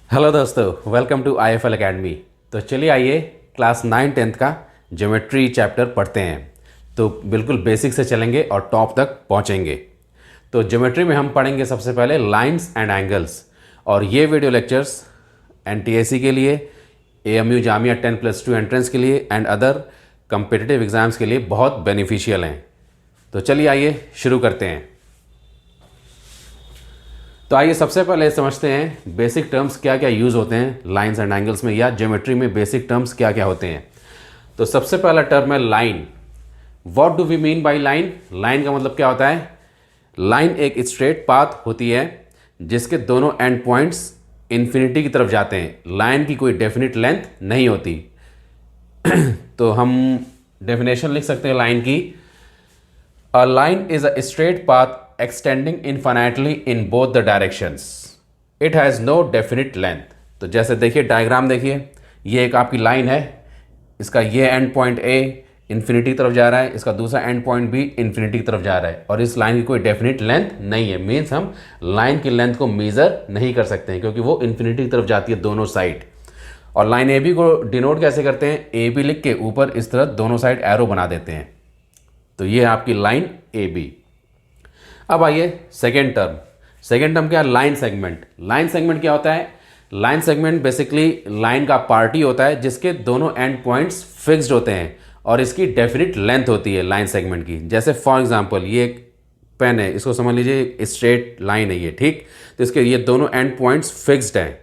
Hello दोस्तों, welcome to IFL academy. तो चलिए आइए क्लास 9 10th का ज्योमेट्री चैप्टर पढ़ते हैं। तो बिल्कुल बेसिक से चलेंगे और टॉप तक पहुंचेंगे। तो ज्योमेट्री में हम पढ़ेंगे सबसे पहले लाइंस एंड एंगल्स। और ये वीडियो लेक्चर्स NTSC के लिए, AMU जामिया 10+2 एंट्रेंस के लिए एंड अदर कम्पिटिटिव एग्ज़ाम्स के लिए बहुत बेनिफिशियल हैं। तो चलिए आइए शुरू करते हैं। तो आइए सबसे पहले समझते हैं बेसिक टर्म्स क्या क्या यूज़ होते हैं लाइंस एंड एंगल्स में, या ज्योमेट्री में बेसिक टर्म्स क्या क्या होते हैं। तो सबसे पहला टर्म है line. What do we mean by line? Line का मतलब क्या होता है? लाइन एक स्ट्रेट पाथ होती है जिसके दोनों एंड पॉइंट्स इन्फिनिटी की तरफ जाते हैं। लाइन की कोई डेफिनेट लेंथ नहीं होती। तो हम डेफिनेशन लिख सकते हैं लाइन की। A line is a straight path extending infinitely in both the directions. It has no definite length. तो जैसे देखिए डायग्राम देखिए, ये एक आपकी लाइन है, इसका ये एंड पॉइंट A इन्फिनिटी की तरफ जा रहा है, इसका दूसरा एंड पॉइंट B इन्फिनिटी की तरफ जा रहा है, और इस लाइन की कोई डेफिनेट लेंथ नहीं है। मीन्स हम लाइन की लेंथ को मेज़र नहीं कर सकते हैं क्योंकि वो इन्फिनिटी की तरफ जाती है दोनों साइड। और लाइन AB को डिनोट कैसे करते हैं? AB लिख के ऊपर इस तरह दोनों साइड एरो बना देते हैं। तो ये है आपकी लाइन AB। अब आइए सेकेंड टर्म। सेकेंड टर्म क्या है? Line segment. लाइन सेगमेंट क्या होता है? लाइन सेगमेंट बेसिकली लाइन का पार्ट ही होता है जिसके दोनों एंड पॉइंट्स फिक्स्ड होते हैं और इसकी डेफिनिट लेंथ होती है लाइन सेगमेंट की। जैसे फॉर एग्जांपल ये एक पेन है, इसको समझ लीजिए स्ट्रेट लाइन है ये, ठीक। तो इसके ये दोनों एंड पॉइंट्स फिक्स्ड हैं,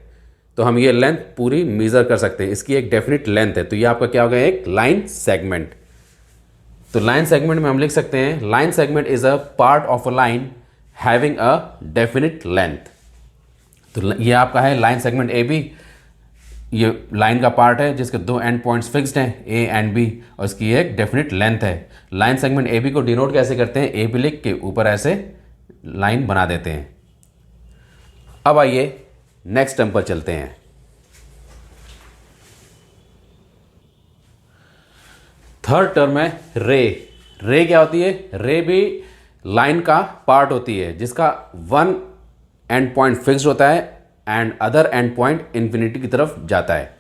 तो हम ये लेंथ पूरी मेजर कर सकते हैं। इसकी एक डेफिनिट लेंथ है, तो ये आपका क्या होगा? एक लाइन सेगमेंट। तो लाइन सेगमेंट में हम लिख सकते हैं line segment is a part of a line having a definite length. तो ये आपका है लाइन सेगमेंट AB। ये लाइन का पार्ट है जिसके दो एंड पॉइंट्स फिक्स्ड हैं A एंड B, और इसकी एक डेफिनिट लेंथ है। लाइन सेगमेंट AB को डिनोट कैसे करते हैं? AB लिख के ऊपर ऐसे लाइन बना देते हैं। अब आइए नेक्स्ट टर्म पर चलते हैं। थर्ड टर्म है रे। रे क्या होती है? रे भी लाइन का पार्ट होती है जिसका वन एंड पॉइंट फिक्स्ड होता है and other and point infinity की तरफ जाता है।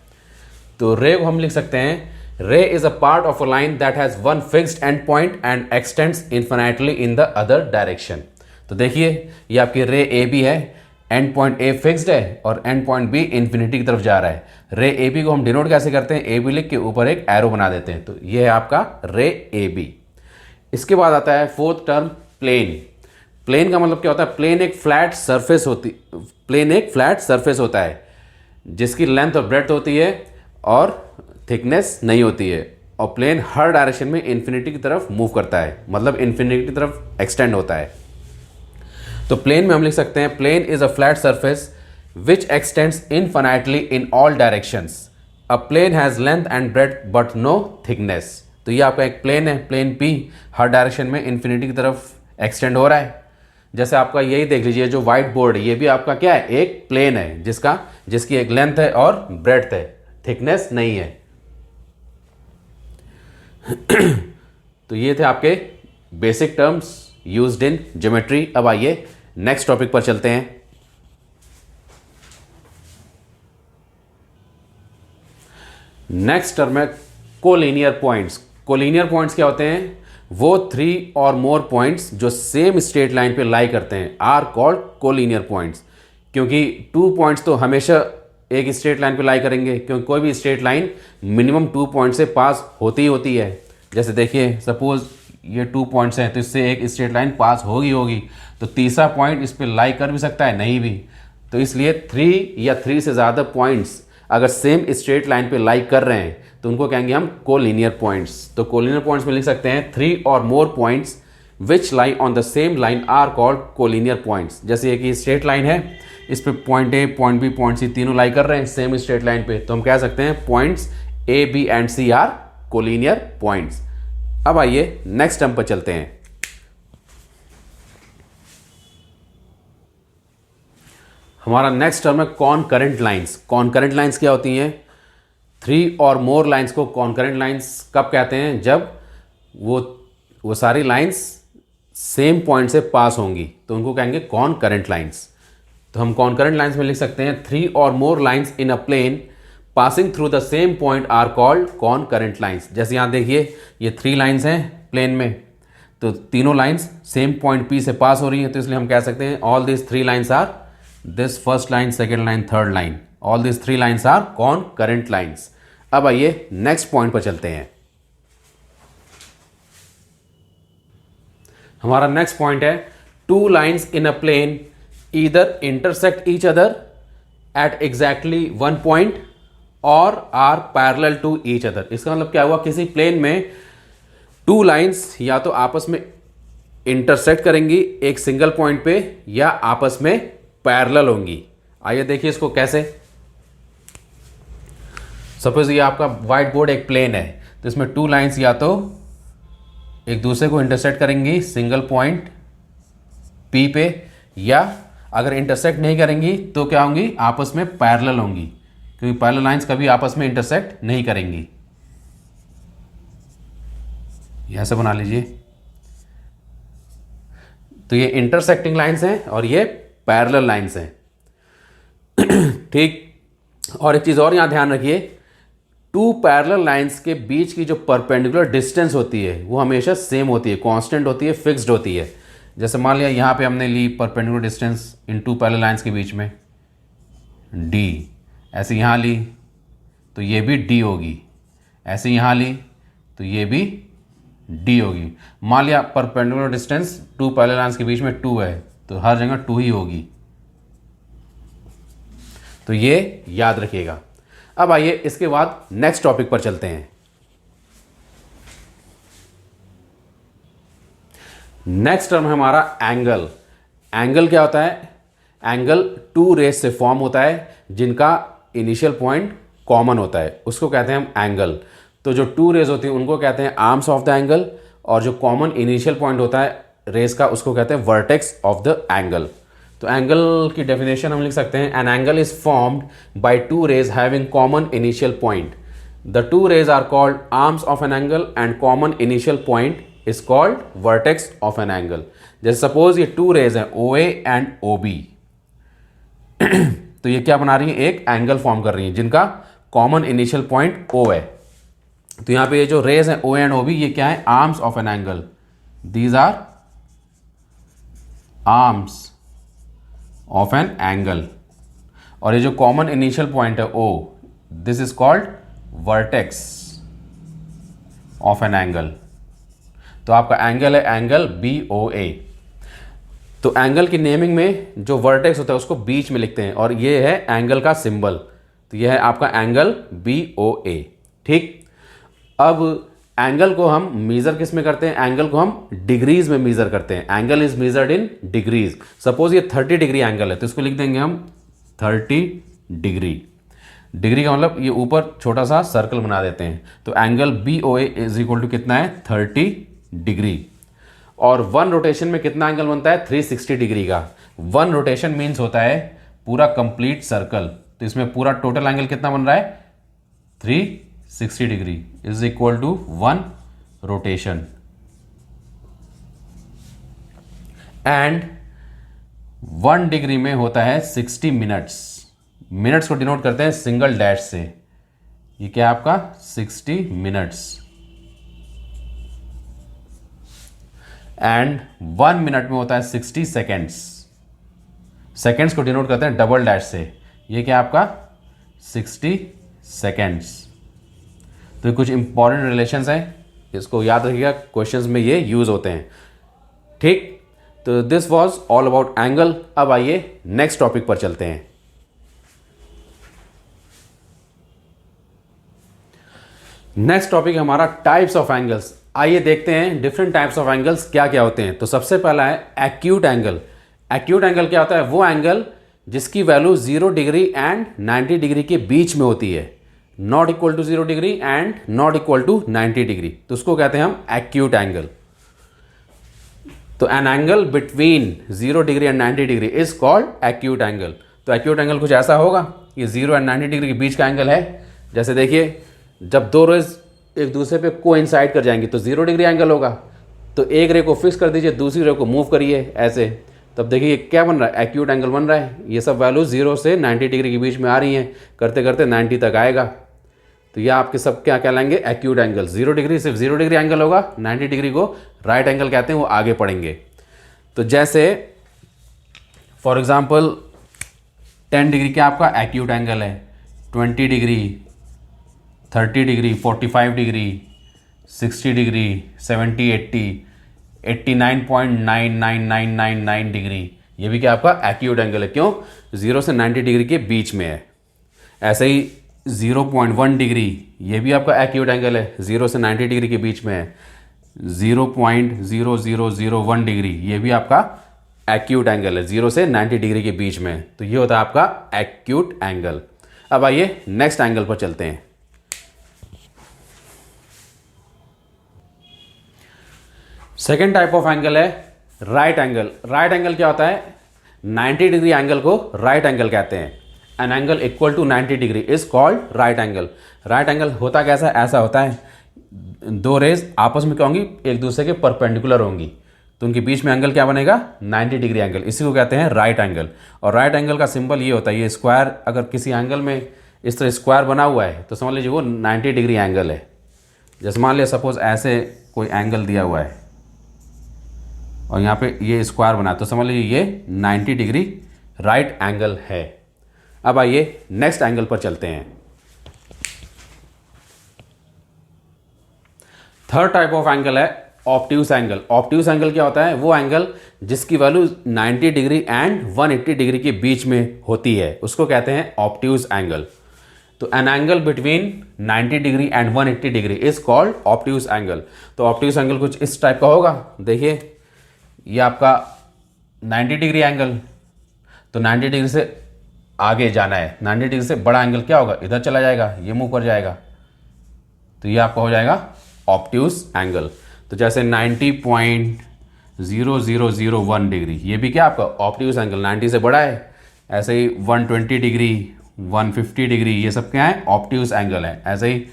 तो रे को हम लिख सकते हैं रे is a part of a line that has one fixed and point and x tends infinitely in the other direction. तो देखिए ये आपकी रे AB है, एंड पॉइंट A फिक्स्ड है और एंड पॉइंट B इन्फिनिटी की तरफ जा रहा है। रे AB को हम डिनोट कैसे करते हैं? AB लिख के ऊपर एक एरो बना देते हैं। तो ये है आपका रे AB। इसके बाद आता है फोर्थ टर्म प्लेन। प्लेन का मतलब क्या होता है? प्लेन एक फ्लैट सरफेस होता है जिसकी लेंथ और ब्रेड्थ होती है और थिकनेस नहीं होती है, और प्लेन हर डायरेक्शन में इन्फिनिटी की तरफ मूव करता है, मतलब इन्फिनिटी की तरफ एक्सटेंड होता है। तो प्लेन में हम लिख सकते हैं plane is a flat surface which extends infinitely in all directions. A plane has length and breadth but no thickness. तो ये आपका एक प्लेन है, प्लेन P हर डायरेक्शन में इन्फिनिटी की तरफ एक्सटेंड हो रहा है। जैसे आपका यही देख लीजिए जो व्हाइट बोर्ड है, ये भी आपका क्या है? एक प्लेन है जिसकी एक लेंथ है और ब्रेड्थ है, थिकनेस नहीं है। तो ये थे आपके basic terms used in geometry. अब आइए नेक्स्ट टॉपिक पर चलते हैं। नेक्स्ट टर्म है कोलिनियर पॉइंट्स। कोलिनियर पॉइंट्स क्या होते हैं? वो 3 और मोर पॉइंट्स जो सेम स्ट्रेट लाइन पे लाई करते हैं आर कॉल्ड कोलिनियर पॉइंट्स। क्योंकि 2 पॉइंट्स तो हमेशा एक स्ट्रेट लाइन पे लाई करेंगे, क्योंकि कोई भी स्ट्रेट लाइन मिनिमम 2 पॉइंट से पास होती ही होती है। जैसे देखिए सपोज ये 2 पॉइंट्स हैं, तो इससे एक स्ट्रेट लाइन पास होगी, तो तीसरा पॉइंट इस पर लाई कर भी सकता है, नहीं भी। तो इसलिए 3 या 3 से ज़्यादा पॉइंट्स अगर सेम स्ट्रेट लाइन पे लाई कर रहे हैं तो उनको कहेंगे हम कोलिनियर पॉइंट्स। तो कोलिनियर पॉइंट्स में लिख सकते हैं 3 और more points which lie on the same line are called collinear points. जैसे एक स्ट्रेट लाइन है, इस पे point A, point B, point C तीनों लाई कर रहे हैं सेम स्ट्रेट लाइन पे, तो हम कह सकते हैं points A, B and C are collinear points. अब आइए नेक्स्ट टर्म पर चलते हैं। हमारा नेक्स्ट टर्म है कॉनकरेंट लाइंस। कॉनकरेंट लाइंस क्या होती हैं? 3 और मोर लाइंस को कॉनकरेंट लाइंस कब कहते हैं? जब वो सारी लाइंस सेम पॉइंट से पास होंगी तो उनको कहेंगे कॉनकरेंट लाइंस। तो हम कॉन्करेंट लाइंस में लिख सकते हैं 3 और more lines in a plane passing through the same point are called concurrent lines. जैसे यहाँ देखिए ये 3 लाइंस हैं प्लेन में, तो तीनों लाइंस सेम पॉइंट P से पास हो रही हैं, तो इसलिए हम कह सकते हैं all this 3 lines are, this first line, second line, third line, all this 3 lines are concurrent lines. अब आइए नेक्स्ट पॉइंट पर चलते हैं। हमारा नेक्स्ट पॉइंट है 2 lines in a plane either intersect each other at exactly 1 point और are parallel to each other. इसका मतलब क्या हुआ, किसी प्लेन में 2 लाइंस या तो आपस में इंटरसेक्ट करेंगी एक सिंगल पॉइंट पे या आपस में पैरेलल होंगी। आइए देखिए इसको कैसे। सपोज ये आपका व्हाइट बोर्ड एक प्लेन है, तो इसमें 2 लाइंस या तो एक दूसरे को इंटरसेक्ट करेंगी सिंगल पॉइंट P पे, या अगर इंटरसेक्ट नहीं करेंगी तो क्या होंगी, आपस में पैरेलल होंगी, क्योंकि पैरेलल लाइंस कभी आपस में इंटरसेक्ट नहीं करेंगी। ऐसे बना लीजिए। तो ये इंटरसेक्टिंग लाइंस हैं और ये पैरेलल लाइंस हैं। ठीक। और एक चीज और यहां ध्यान रखिए, 2 पैरेलल लाइंस के बीच की जो परपेंडिकुलर डिस्टेंस होती है वो हमेशा सेम होती है, कांस्टेंट होती है, फिक्स्ड होती है। जैसे मान लिया यहां पे हमने ली perpendicular distance in 2 parallel lines के बीच में d, ऐसे यहां ली तो ये भी d होगी, ऐसे यहां ली तो ये भी d होगी। मान लिया परपेंडिकुलर डिस्टेंस 2 पैरेलल लाइंस के बीच में 2 है, तो हर जगह 2 ही होगी। तो ये याद रखिएगा। अब आइए इसके बाद नेक्स्ट टॉपिक पर चलते हैं। नेक्स्ट टर्म है हमारा एंगल। एंगल क्या होता है, एंगल 2 रेज से फॉर्म होता है जिनका इनिशियल पॉइंट कॉमन होता है, उसको कहते हैं हम एंगल। तो जो 2 रेज होती हैं उनको कहते हैं आर्म्स ऑफ द एंगल, और जो कॉमन इनिशियल पॉइंट होता है रेज का उसको कहते हैं वर्टेक्स ऑफ द एंगल। तो एंगल की डेफिनेशन हम लिख सकते हैं, an angle is formed by 2 rays having common initial point. The 2 rays are called arms of an angle and common initial point is called vertex of an angle. जैसे suppose ये 2 raise हैं OA and OB, तो ये क्या बना रही है, एक एंगल फॉर्म कर रही है जिनका कॉमन इनिशियल पॉइंट O है। तो यहां पे ये जो रेज हैं OA एंड OB ये क्या है, arms of an angle, these are arms of an angle. और ये जो कॉमन इनिशियल पॉइंट है O, this is called vertex of an angle. तो आपका एंगल है एंगल BOA। तो एंगल की नेमिंग में जो वर्टेक्स होता है उसको बीच में लिखते हैं, और ये है एंगल का सिंबल, तो ये है आपका एंगल BOA। ठीक। अब एंगल को हम मेजर किस में करते हैं, एंगल को हम डिग्रीज में मेजर करते हैं। Angle is measured in degrees. Suppose ये 30 डिग्री एंगल है तो इसको लिख देंगे हम 30 डिग्री। डिग्री का मतलब ये ऊपर छोटा सा सर्कल बना देते हैं। तो angle BOA is equal to कितना है, 30 डिग्री। और 1 रोटेशन में कितना एंगल बनता है, 360 डिग्री का। 1 रोटेशन मीन्स होता है पूरा कंप्लीट सर्कल, तो इसमें पूरा टोटल एंगल कितना बन रहा है, 360 degree is equal to 1 rotation. And 1 degree में होता है 60 मिनट्स। मिनट्स को डिनोट करते हैं सिंगल डैश से। ये क्या है आपका 60 मिनट्स। एंड 1 मिनट में होता है 60 सेकेंड्स। सेकेंड्स को डिनोट करते हैं डबल डैश से। ये क्या है आपका 60 सेकेंड्स। तो कुछ इंपॉर्टेंट रिलेशंस हैं, इसको याद रखिएगा, क्वेश्चंस में ये यूज होते हैं। ठीक। तो this was all about angle. अब आइए नेक्स्ट टॉपिक पर चलते हैं। नेक्स्ट टॉपिक हमारा टाइप्स ऑफ एंगल्स। आइए देखते हैं डिफरेंट टाइप्स ऑफ एंगल्स क्या क्या होते हैं। तो सबसे पहला है एक्यूट एंगल। एक्यूट एंगल क्या होता है, वो एंगल जिसकी वैल्यू 0 डिग्री एंड 90 डिग्री के बीच में होती है, not equal to 0 degree and not equal to 90 degree, तो उसको कहते हैं हम एक्यूट एंगल। तो an angle between 0 degree and 90 degree is called acute angle. तो एक्यूट एंगल कुछ ऐसा होगा, ये 0 एंड 90 डिग्री के बीच का एंगल है। जैसे देखिए जब 2 रेज एक दूसरे पे कोइंसाइड कर जाएंगी तो 0 डिग्री एंगल होगा। तो एक रे को फिक्स कर दीजिए, दूसरी रे को मूव करिए ऐसे, तब देखिए ये क्या बन रहा है, एक्यूट एंगल बन रहा है। ये सब वैल्यू 0 से 90 डिग्री के बीच में आ रही हैं, करते करते 90 तक आएगा। तो ये आपके सब क्या कहलाएंगे, एक्यूट एंगल। 0 डिग्री सिर्फ 0 डिग्री एंगल होगा, 90 डिग्री को राइट एंगल कहते हैं, वो आगे पढ़ेंगे। तो जैसे फॉर एग्जांपल 10 डिग्री का आपका एक्यूट एंगल है, 20 degree, 30 degree, 45 degree, 60 degree, 70, 80, 89.99999 degree, ये भी क्या आपका एक्यूट एंगल है। क्यों, 0 से 90 डिग्री के बीच में है। ऐसे ही 0.1 डिग्री, ये भी आपका एक्यूट एंगल है, 0 से 90 डिग्री के बीच में है। 0.0001 डिग्री, ये भी आपका एक्यूट एंगल है, 0 से 90 डिग्री के बीच में। तो ये होता है आपका एक्यूट एंगल। अब आइए नेक्स्ट एंगल पर चलते हैं। सेकेंड टाइप ऑफ एंगल है राइट एंगल। राइट एंगल क्या होता है, 90 डिग्री एंगल को राइट एंगल कहते हैं। An angle equal to 90 degree is called right angle. Right angle होता कैसा, ऐसा होता है, दो रेज आपस में क्या होंगी, एक दूसरे के परपेंडिकुलर होंगी, तो उनके बीच में एंगल क्या बनेगा, 90 डिग्री एंगल। इसी को कहते हैं राइट एंगल। और राइट एंगल का सिंबल ये होता है, ये स्क्वायर, अगर किसी एंगल में इस तरह स्क्वायर बना हुआ है तो समझ लीजिए वो 90 डिग्री एंगल है। जैसे मान लिया सपोज ऐसे कोई एंगल दिया हुआ है और यहाँ पे ये स्क्वायर बना, तो समझ लीजिए ये 90 डिग्री राइट एंगल है। अब आइए नेक्स्ट एंगल पर चलते हैं। थर्ड टाइप ऑफ एंगल है ऑब्ट्यूस एंगल। ऑब्ट्यूस एंगल क्या होता है, वो एंगल जिसकी वैल्यू 90 डिग्री एंड 180 डिग्री के बीच में होती है, उसको कहते हैं ऑब्ट्यूस एंगल। तो an angle between 90 degree and 180 degree is called obtuse angle. तो ऑब्ट्यूस एंगल कुछ इस टाइप का होगा। देखिए ये आपका 90 डिग्री एंगल, तो 90 डिग्री से आगे जाना है, 90 डिग्री से बड़ा एंगल क्या होगा, इधर चला जाएगा, ये मुंह पर जाएगा, तो ये आपका हो जाएगा ऑब्ट्यूस एंगल। तो जैसे 90.0001 डिग्री, ये भी क्या आपका ऑब्ट्यूस एंगल, 90 से बड़ा है। ऐसे ही 120 डिग्री, 150 डिग्री, ये सब क्या है, ऑब्ट्यूस एंगल है। ऐसे ही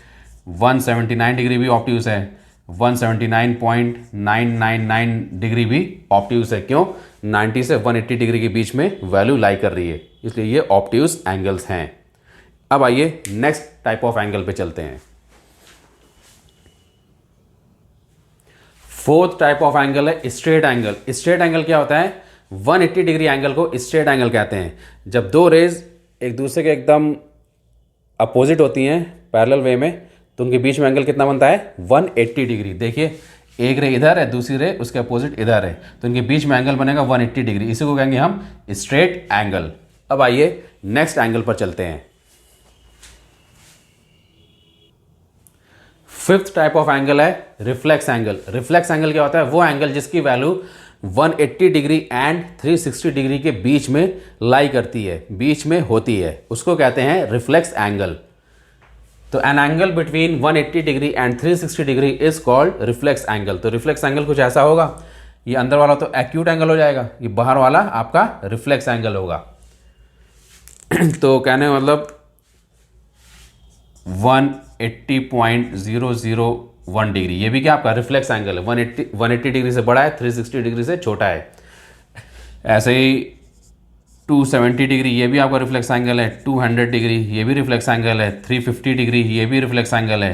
179 डिग्री भी ऑब्ट्यूस है, 179.999 डिग्री भी ऑब्ट्यूस है। क्यों, 90 से 180 डिग्री के बीच में वैल्यू लाई कर रही है, इसलिए ये ऑब्ट्यूस एंगल्स हैं। अब आइए नेक्स्ट टाइप ऑफ एंगल पे चलते हैं। फोर्थ टाइप ऑफ एंगल है स्ट्रेट एंगल। स्ट्रेट एंगल क्या होता है, 180 डिग्री एंगल को स्ट्रेट एंगल कहते हैं। जब दो रेज एक दूसरे के एकदम अपोजिट होती हैं पैरेलल वे में, तो उनके बीच में एंगल कितना बनता है, 180 डिग्री। देखिए एक रे इधर है, दूसरी रे उसके अपोजिट इधर है, तो इनके बीच में एंगल बनेगा 180 डिग्री, इसी को कहेंगे हम स्ट्रेट एंगल। अब आइए नेक्स्ट एंगल पर चलते हैं। फिफ्थ टाइप ऑफ एंगल है रिफ्लेक्स एंगल। रिफ्लेक्स एंगल क्या होता है, वो एंगल जिसकी वैल्यू 180 डिग्री एंड 360 डिग्री के बीच में लाई करती है, बीच में होती है, उसको कहते हैं रिफ्लेक्स एंगल। तो an angle between 180 degree and 360 degree is called reflex angle. तो रिफ्लेक्स एंगल कुछ ऐसा होगा, ये अंदर वाला तो एक्यूट एंगल हो जाएगा, ये बाहर वाला आपका रिफ्लेक्स एंगल होगा। तो कहने मतलब 180.001 डिग्री, ये भी क्या आपका रिफ्लेक्स एंगल है। 180 डिग्री से बड़ा है, 360 डिग्री से छोटा है। ऐसे ही 270 डिग्री, ये भी आपका रिफ्लेक्स एंगल है। 200 डिग्री, ये भी रिफ्लेक्स एंगल है। 350 डिग्री, ये भी रिफ्लेक्स एंगल है।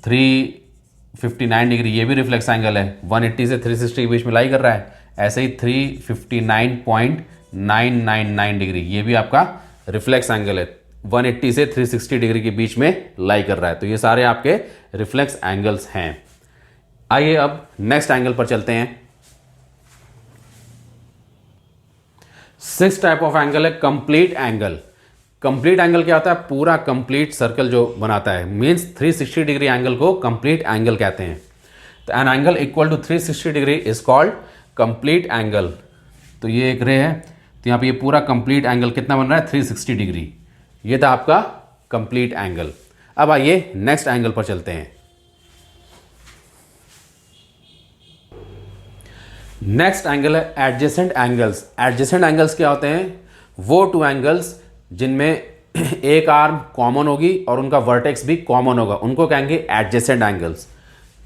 359 डिग्री, ये भी रिफ्लेक्स एंगल है, 180 से 360 के बीच में लाई कर रहा है। ऐसे ही 359.999 डिग्री, ये भी आपका रिफ्लेक्स एंगल है, 180 से 360 डिग्री के बीच में लाई कर रहा है। तो ये सारे आपके रिफ्लेक्स एंगल्स हैं। आइए अब नेक्स्ट एंगल पर चलते हैं। सिक्स टाइप ऑफ एंगल है कंप्लीट एंगल। कंप्लीट एंगल क्या होता है, पूरा कंप्लीट सर्कल जो बनाता है, मींस 360 डिग्री एंगल को कंप्लीट एंगल कहते हैं। तो an angle equal to 360 degree is called complete angle. तो ये एक रे है, तो यहाँ पे ये पूरा कंप्लीट एंगल कितना बन रहा है, 360 डिग्री। ये था आपका कंप्लीट एंगल। अब आइए नेक्स्ट एंगल पर चलते हैं। नेक्स्ट एंगल है एडजेसेंट एंगल्स। एडजेसेंट एंगल्स क्या होते हैं, वो टू एंगल्स जिनमें एक आर्म कॉमन होगी और उनका वर्टेक्स भी कॉमन होगा, उनको कहेंगे एडजेसेंट एंगल्स।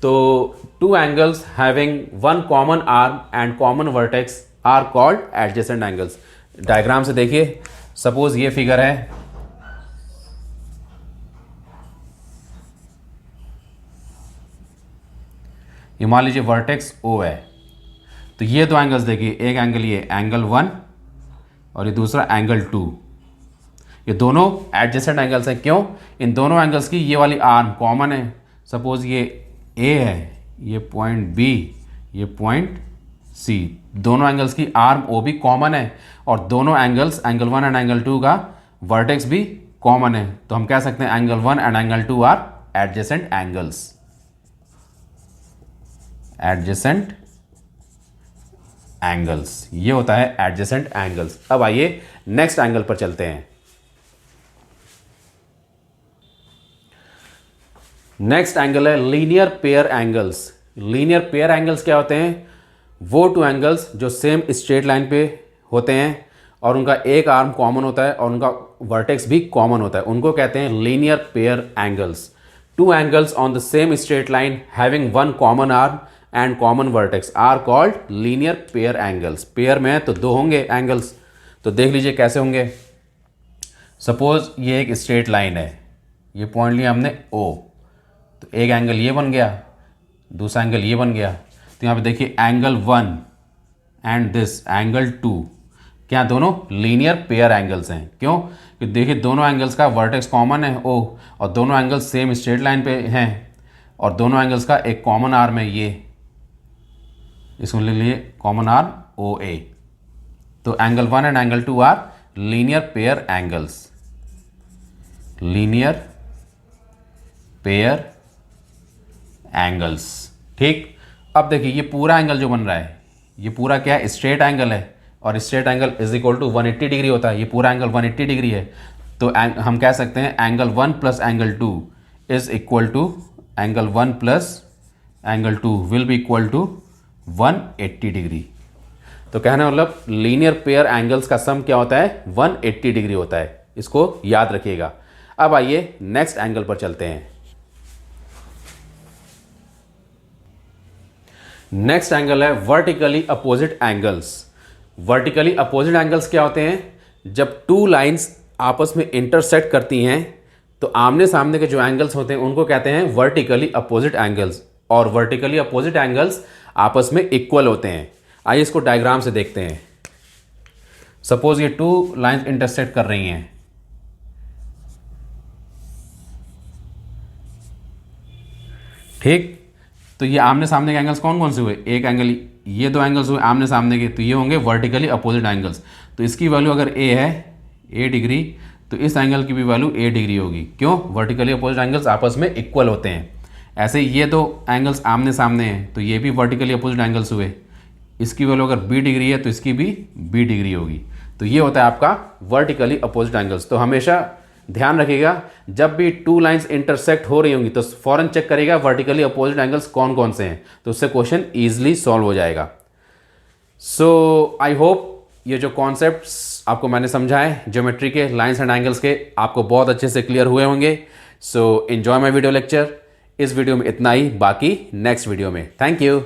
तो two angles having one common arm and common vertex are called adjacent angles. Diagram से देखिए, सपोज ये फिगर है, ये मान लीजिए वर्टेक्स ओ है, तो ये दो एंगल्स देखिए, एक एंगल ये एंगल 1 और ये दूसरा एंगल 2, ये दोनों एडजेसेंट एंगल्स हैं। क्यों? इन दोनों एंगल्स की ये वाली आर्म कॉमन है। सपोज ये ए है, ये पॉइंट बी, ये पॉइंट सी, दोनों एंगल्स की आर्म ओ भी कॉमन है और दोनों एंगल्स एंगल 1 एंड एंगल 2 का वर्टेक्स भी कॉमन है। तो हम कह सकते हैं angle 1 and angle 2 are adjacent angles, adjacent angles, ये होता है एडजेसेंट एंगल्स। अब आइए नेक्स्ट एंगल पर चलते हैं। नेक्स्ट एंगल है linear pair angles. Linear pair angles क्या होते हैं? वो टू एंगल्स जो सेम स्ट्रेट लाइन पे होते हैं और उनका एक आर्म कॉमन होता है और उनका वर्टेक्स भी कॉमन होता है, उनको कहते हैं linear pair angles. Two angles on the same straight line having one common arm and common vertex are called linear pair angles. Pair में है तो दो होंगे एंगल्स, तो देख लीजिए कैसे होंगे। सपोज ये एक स्ट्रेट लाइन है, ये पॉइंट लिया हमने ओ, तो एक एंगल ये बन गया, दूसरा एंगल ये बन गया। तो यहाँ पे देखिए एंगल 1 एंड दिस एंगल 2 क्या दोनों लीनियर पेयर एंगल्स हैं। क्यों? कि देखिए दोनों एंगल्स का वर्टेक्स कॉमन है ओ और दोनों एंगल्स सेम स्ट्रेट लाइन पे हैं और दोनों एंगल्स का एक कॉमन आर्म है, ये इसको ले लिए कॉमन आर्म ओ ए। तो angle 1 and angle 2 are linear pair angles, linear pair angles. ठीक, अब देखिए ये पूरा एंगल जो बन रहा है, ये पूरा क्या है? स्ट्रेट एंगल है और straight angle is equal to 180 degree होता है। ये पूरा एंगल 180 डिग्री है, तो हम कह सकते हैं angle 1 plus angle 2 is equal to angle 1 plus angle 2 will be equal to 180 degree. तो कहने मतलब लीनियर पेयर एंगल्स का सम क्या होता है? 180 डिग्री होता है, इसको याद रखिएगा। अब आइए नेक्स्ट एंगल पर चलते हैं। नेक्स्ट एंगल है vertically opposite angles. Vertically opposite angles क्या होते हैं? जब टू लाइंस आपस में इंटरसेक्ट करती हैं तो आमने सामने के जो एंगल्स होते हैं उनको कहते हैं वर्टिकली अपोजिट एंगल्स, और वर्टिकली अपोजिट एंगल्स आपस में इक्वल होते हैं। आइए इसको डायग्राम से देखते हैं। सपोज ये टू लाइंस इंटरसेक्ट कर रही हैं, ठीक, तो ये आमने सामने के एंगल्स कौन कौन से हुए? एक एंगल, ये दो एंगल्स हुए आमने सामने के, तो ये होंगे वर्टिकली अपोजिट एंगल्स। तो इसकी वैल्यू अगर ए है ए डिग्री, तो इस एंगल की भी वैल्यू ए डिग्री होगी। क्यों? वर्टिकली अपोजिट एंगल्स आपस में इक्वल होते हैं। ऐसे ये दो एंगल्स आमने सामने हैं तो ये भी वर्टिकली अपोजिट एंगल्स हुए, इसकी वैल्यू अगर बी डिग्री है तो इसकी भी बी डिग्री होगी। तो ये होता है आपका वर्टिकली अपोजिट एंगल्स। तो हमेशा ध्यान रखिएगा जब भी टू लाइंस इंटरसेक्ट हो रही होंगी तो फौरन चेक करिएगा वर्टिकली अपोजिट एंगल्स कौन कौन से हैं, तो उससे क्वेश्चन ईजिली सॉल्व हो जाएगा। सो आई होप ये जो कॉन्सेप्ट्स आपको मैंने समझाए ज्योमेट्री के, लाइंस एंड एंगल्स के, आपको बहुत अच्छे से क्लियर हुए होंगे। So enjoy my video lecture. इस वीडियो में इतना ही, बाकी नेक्स्ट वीडियो में। Thank you.